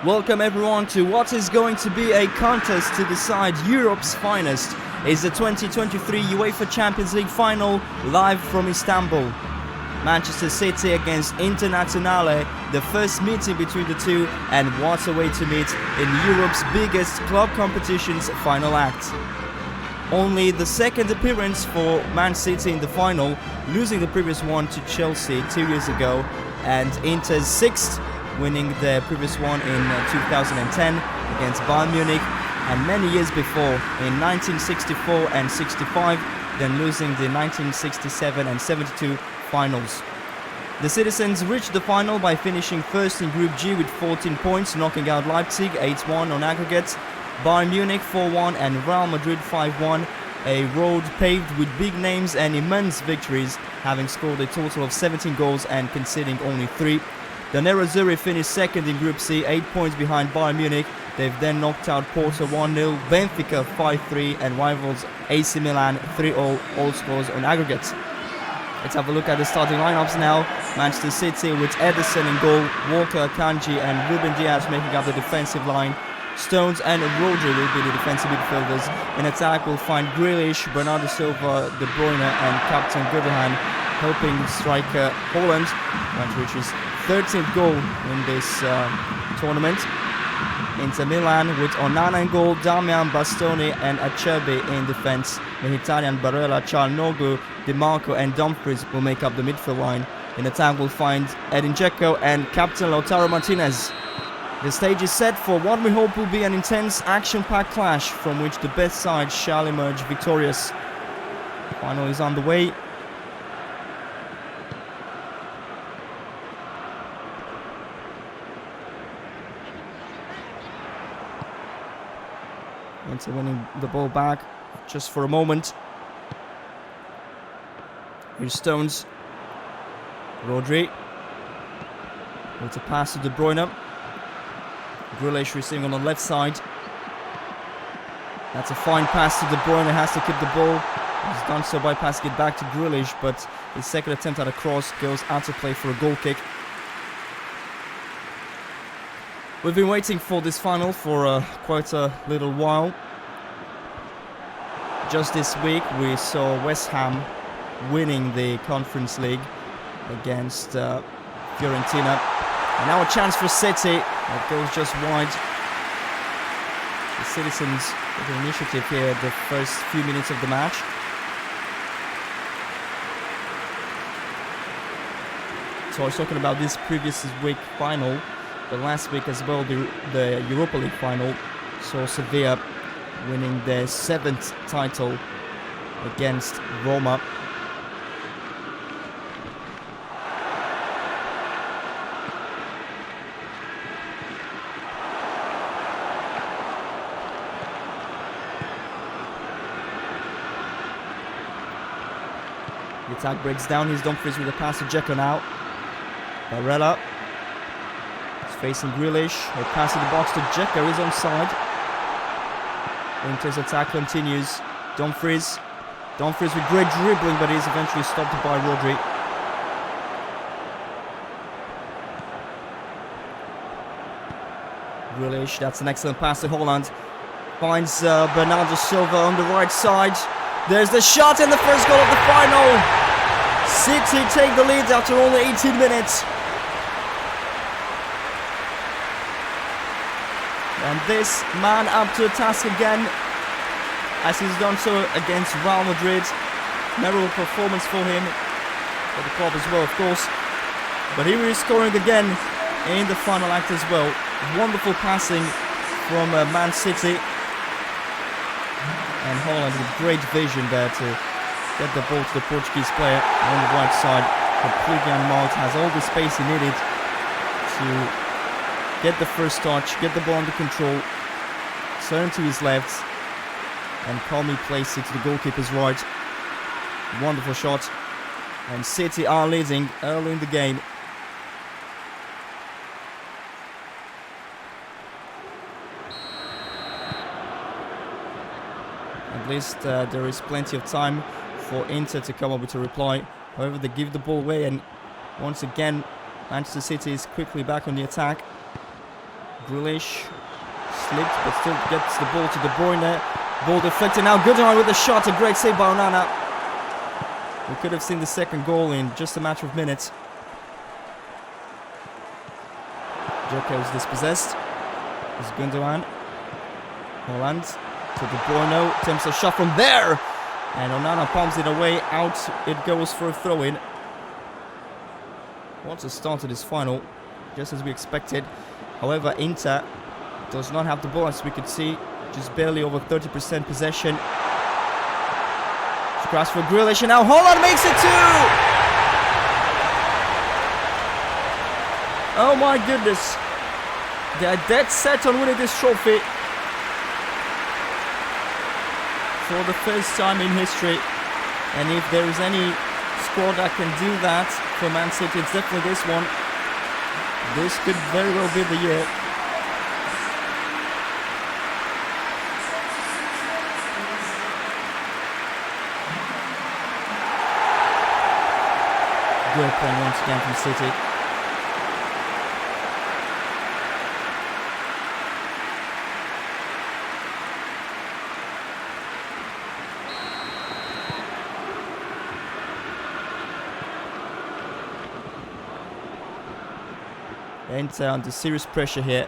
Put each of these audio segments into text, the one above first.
Welcome everyone to what is going to be a contest to decide Europe's finest. It's the 2023 UEFA Champions League final, live from Istanbul. Manchester City against Internazionale, the first meeting between the two, and what a way to meet in Europe's biggest club competition's final act. Only the second appearance for Man City in the final, losing the previous one to Chelsea 2 years ago, and Inter's sixth, winning the previous one in 2010 against Bayern Munich, and many years before in 1964 and 65, then losing the 1967 and 72 finals. The citizens reached the final by finishing first in Group G with 14 points, knocking out Leipzig 8-1 on aggregate, Bayern Munich 4-1 and Real Madrid 5-1, a road paved with big names and immense victories, having scored a total of 17 goals and conceding only 3. The Nerazzurri finished second in Group C, 8 points behind Bayern Munich. They've then knocked out Porto 1-0, Benfica 5-3 and rivals AC Milan 3-0, all scores on aggregate. Let's have a look at the starting lineups now. Manchester City with Ederson in goal, Walker, Kanji and Ruben Dias making up the defensive line. Stones and Rodri will be the defensive midfielders. In attack we'll find Grealish, Bernardo Silva, De Bruyne and Captain Gundogan, helping striker Holland, which reaches 13th goal in this tournament. Inter Milan with Onana in goal, Damian, Bastoni and Acerbi in defense. Mkhitaryan, Barella, Çalhanoğlu, Di Marco and Dumfries will make up the midfield line. In attack we'll find Edin Dzeko and captain Lautaro Martinez. The stage is set for what we hope will be an intense, action-packed clash from which the best side shall emerge victorious. The final is on the way. Inter winning the ball back just for a moment. Here's Stones. Rodri. With a pass to De Bruyne. Grealish receiving on the left side. That's a fine pass to De Bruyne, has to keep the ball. He's done so by passing it back to Grealish, but his second attempt at a cross goes out of play for a goal kick. We've been waiting for this final for quite a little while. Just this week we saw West Ham winning the Conference League against Fiorentina. And now a chance for City, that goes just wide. The citizens with the initiative here the first few minutes of the match. So I was talking about this previous week final. But last week as well, the Europa League final saw Sevilla winning their 7th title against Roma. The attack breaks down. Here's Dumfries with a pass to Dzeko now. Barella. Facing Grealish, a pass in the box to Dzeko, is onside. Inter's attack continues. Dumfries with great dribbling, but he's eventually stopped by Rodri. Grealish, that's an excellent pass to Holland. Finds Bernardo Silva on the right side. There's the shot and the first goal of the final. City take the lead after only 18 minutes. And this man up to the task again, as he's done so against Real Madrid. Memorable performance for him, for the club as well, of course. But here he is scoring again in the final act as well. Wonderful passing from Man City. And Holland with great vision there to get the ball to the Portuguese player on the right side. Completely unmarked, has all the space he needed to get the first touch, get the ball under control, turn to his left, and calmly place it to the goalkeeper's right. Wonderful shot. And City are leading early in the game. At least there is plenty of time for Inter to come up with a reply. However, they give the ball away, and once again Manchester City is quickly back on the attack. Grealish slipped, but still gets the ball to De Bruyne. Ball deflected now. Gundogan with the shot. A great save by Onana. We could have seen the second goal in just a matter of minutes. Dzeko is dispossessed. It's Gundogan. Holland to De Bruyne. Attempts a shot from there. And Onana palms it away. Out it goes for a throw-in. What a start to this final. Just as we expected. However, Inter does not have the ball, as we could see. Just barely over 30% possession. Scratch for Grealish, and now Holland makes it too! Oh my goodness. They are dead set on winning this trophy. For the first time in history. And if there is any squad that can do that for Man City, it's definitely this one. This could very well be the year. Good play once again from City. Inter under serious pressure here.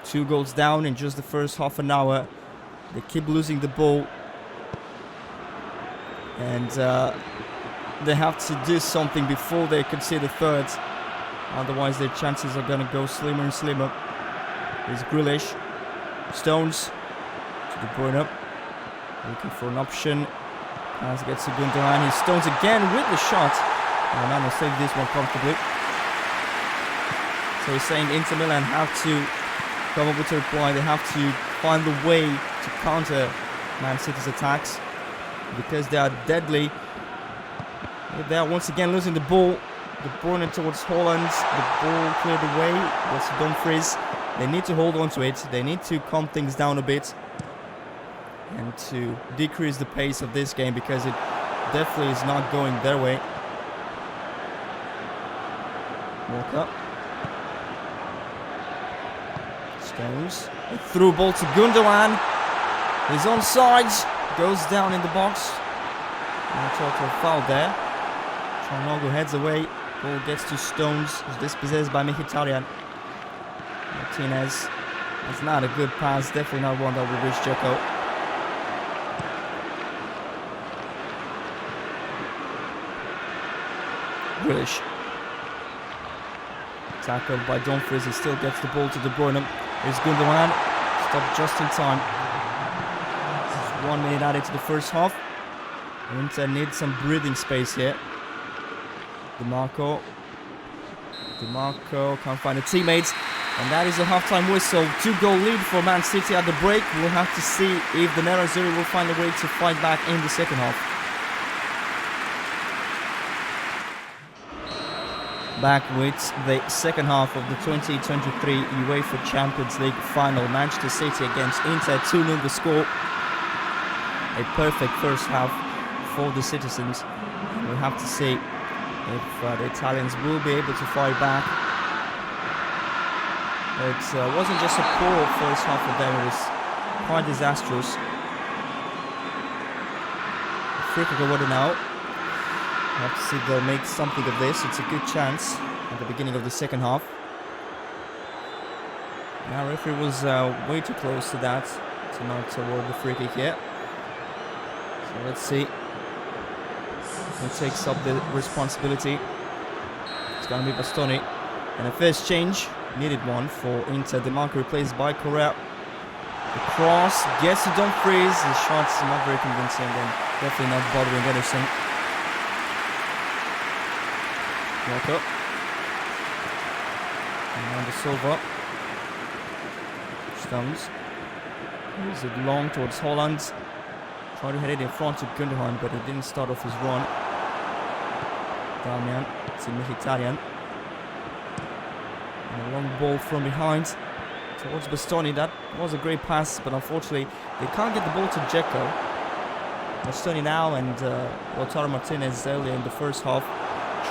2 goals down in just the first half an hour. They keep losing the ball. And they have to do something before they concede the third. Otherwise their chances are going to go slimmer and slimmer. Here's Grealish. Stones to De Bruyne. Looking for an option. Pass gets to Gundogan. He Stones again with the shot. And Onana saved this one comfortably. So he's saying Inter Milan have to come up with a reply. They have to find the way to counter Man City's attacks. Because they are deadly. They are once again losing the ball. De Bruyne towards Holland. The ball cleared away. That's Dumfries. They need to hold on to it. They need to calm things down a bit. And to decrease the pace of this game, because it definitely is not going their way. Walker. Stones. A through ball to Gundogan. He's onside. Goes down in the box. No total foul there. Charnogo heads away. Ball gets to Stones. Is dispossessed by Mkhitaryan. Martinez. That's not a good pass. Definitely not one that will reach Dzeko. Grealish. Tackled by Dumfries. He still gets the ball to De Bruyne. Here's Gundogan. Stopped just in time. 1 minute added to the first half. Inter needs some breathing space here. DiMarco can't find a teammate. And that is a half-time whistle. 2-goal lead for Man City at the break. We'll have to see if the Nerazzurri will find a way to fight back in the second half. Back with the second half of the 2023 UEFA Champions League final. Manchester City against Inter, 2-0 the score. A perfect first half for the citizens. We'll have to see if the Italians will be able to fight back. It wasn't just a poor first half for them, it was quite disastrous. Free kick awarded now. We'll have to see if they'll make something of this. It's a good chance at the beginning of the second half. Now referee was way too close to that to not award the free kick yet. So let's see who takes up the responsibility. It's going to be Bastoni. And a first change, needed one for Inter. DiMarco replaced by Correa. The cross gets to Dumfries. The shot's not very convincing and definitely not bothering Ederson. Walker. And on the Silva. Stones. Here's it long towards Holland. Tried to head it in front to Gundogan, but he didn't start off his run. Damian to Mkhitaryan. And a long ball from behind towards Bastoni. That was a great pass, but unfortunately they can't get the ball to Dzeko. Bastoni now and Lautaro Martinez earlier in the first half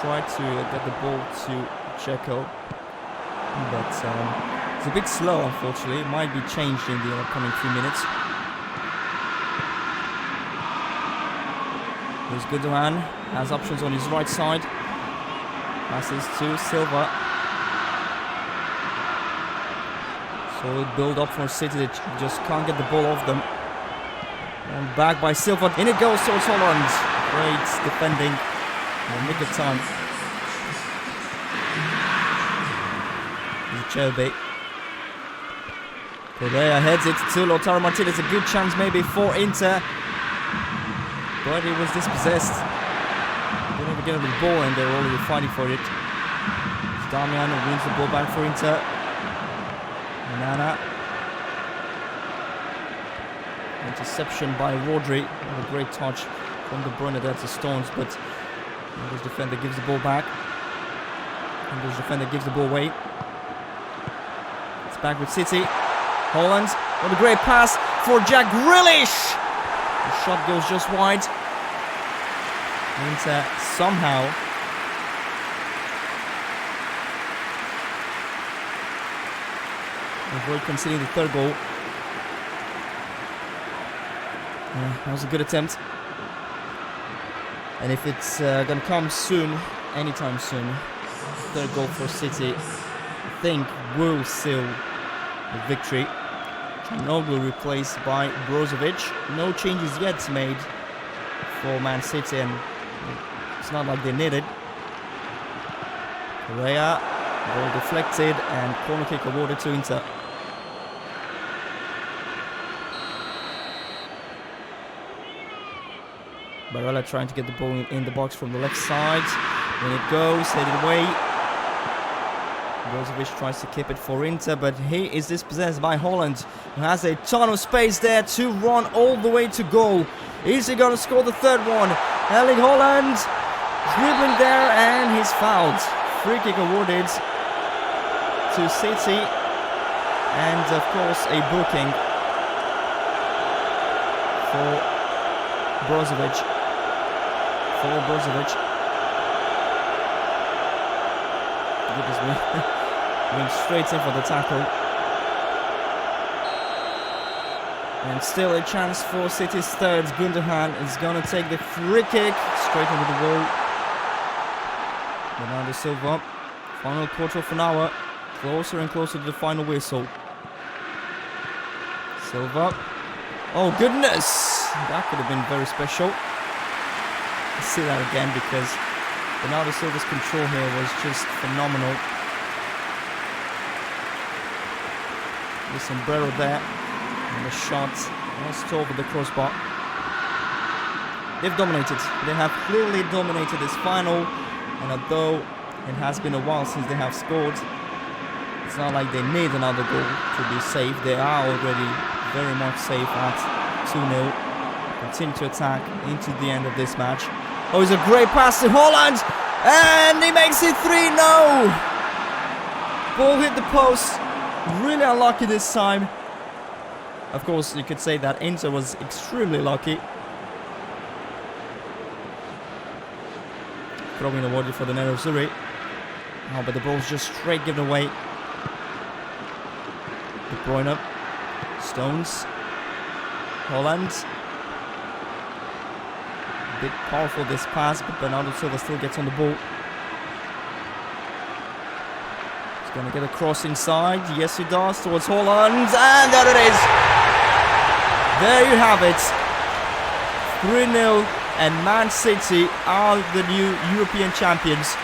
tried to get the ball to Dzeko, but It's a bit slow, unfortunately. It might be changed in the upcoming few minutes. Here's Gundogan. Has options on his right side. Passes to Silva. Solid build up for City. They just can't get the ball off them. And back by Silva. In it goes towards Holland. Great defending. In the nick of time. Cherby. Correa heads it to Lautaro Martinez. A good chance maybe for Inter. But he was dispossessed. They never get the ball and they're already fighting for it. It's Damian who wins the ball back for Inter. Nana. Interception by Rodri. What a great touch from De Bruyne there to Stones, but English defender gives the ball back. English defender gives the ball away. It's back with City. Holland. What a great pass for Jack Grealish. The shot goes just wide. Inter somehow avoid conceding the third goal. That was a good attempt. And if it's gonna come soon, anytime soon, the third goal for City, I think will seal the victory. Chanoglu replaced by Brozovic. No changes yet made for Man City, and it's not like they need it. Correa, ball deflected, and corner kick awarded to Inter. Barella trying to get the ball in the box from the left side. In it goes, headed away. Brozovic tries to keep it for Inter, but he is dispossessed by Holland, who has a ton of space there to run all the way to goal. Is he going to score the third one? Erling Haaland dribbling there, and he's fouled. Free kick awarded to City, and of course a booking for Brozovic. Goodness me. Went straight in for the tackle. And still a chance for City's third. Gundogan is going to take the free kick straight into the wall. Bernardo Silva. Final quarter of an hour. Closer and closer to the final whistle. Silva. Oh goodness! That could have been very special. Let's see that again, because Bernardo Silva's control here was just phenomenal. With sombrero there, and the shot just over the crossbar. They've dominated. They have clearly dominated this final, and although it has been a while since they have scored, it's not like they need another goal to be safe. They are already very much safe at 2-0. Continue to attack into the end of this match. Oh, it's a great pass to Haaland, and he makes it 3-0. Ball hit the post. Really unlucky this time. Of course, you could say that Inter was extremely lucky. Throwing awarded for the Nerazzurri. Oh, but the ball's just straight given away. De Bruyne. Stones. Holland. A bit powerful this pass, but Bernardo Silva still gets on the ball. He's going to get a cross inside. Yes, he does. Towards Holland. And there it is. There you have it. 3-0. And Man City are the new European champions.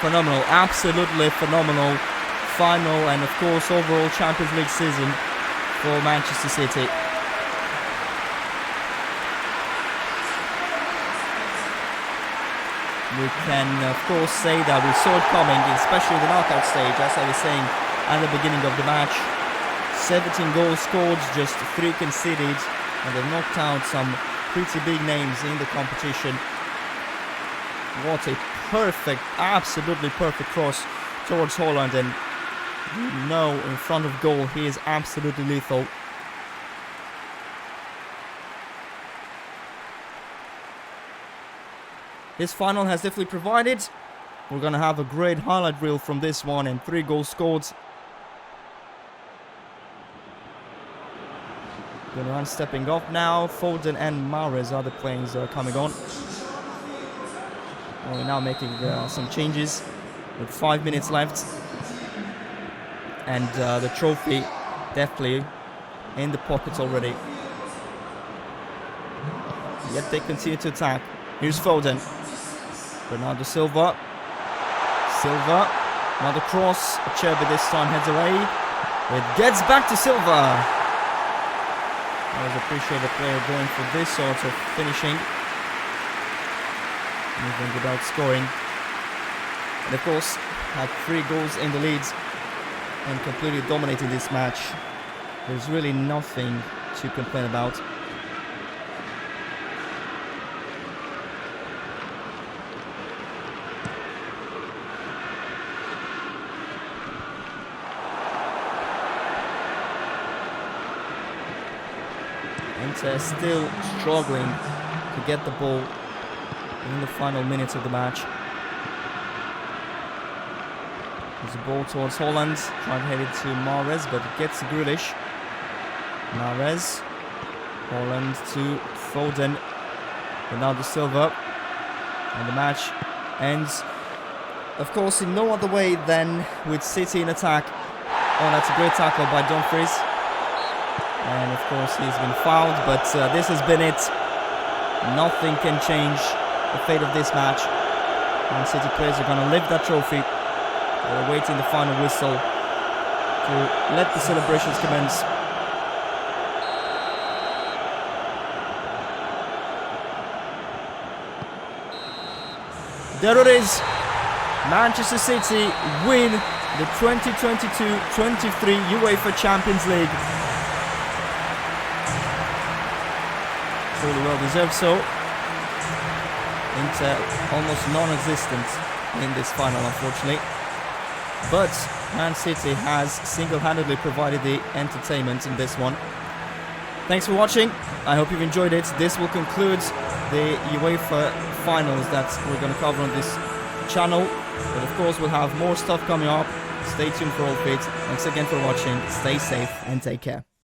Phenomenal. Absolutely phenomenal final and, of course, overall Champions League season for Manchester City. We can, of course, say that we saw it coming, especially the knockout stage, as I was saying at the beginning of the match. 17 goals scored, just 3 conceded, and they've knocked out some pretty big names in the competition. What a perfect, absolutely perfect cross towards Holland, and you know, in front of goal, he is absolutely lethal. This final has definitely provided We're gonna have a great highlight reel from this one, and 3 goals scored. Milan stepping off now. Foden and Mahrez are the players that are coming on. We're now making some changes with 5 minutes left. And the trophy definitely in the pockets already. Yet they continue to attack. Here's Foden. Bernardo Silva. Another cross. Acerbi this time heads away. It gets back to Silva. I always appreciate the player going for this sort of finishing. Moving without scoring. And of course, had 3 goals in the lead and completely dominated this match. There's really nothing to complain about. Inter still struggling to get the ball in the final minutes of the match. There's a ball towards Holland, trying to head it to Mahrez, but it gets to Grealish. Mahrez, Holland to Foden, Bernardo Silva, and the match ends, of course, in no other way than with City in attack. Oh, that's a great tackle by Dumfries. And of course he's been fouled, but this has been it. Nothing can change the fate of this match. Man City players are going to lift that trophy. They're awaiting the final whistle to let the celebrations commence. There it is. Manchester City win the 2022-23 UEFA Champions League. Really well deserved so. Inter almost non-existent in this final, unfortunately. But Man City has single-handedly provided the entertainment in this one. Thanks for watching. I hope you've enjoyed it. This will conclude the UEFA finals that we're going to cover on this channel. But of course, we'll have more stuff coming up. Stay tuned for all of it. Thanks again for watching. Stay safe and take care.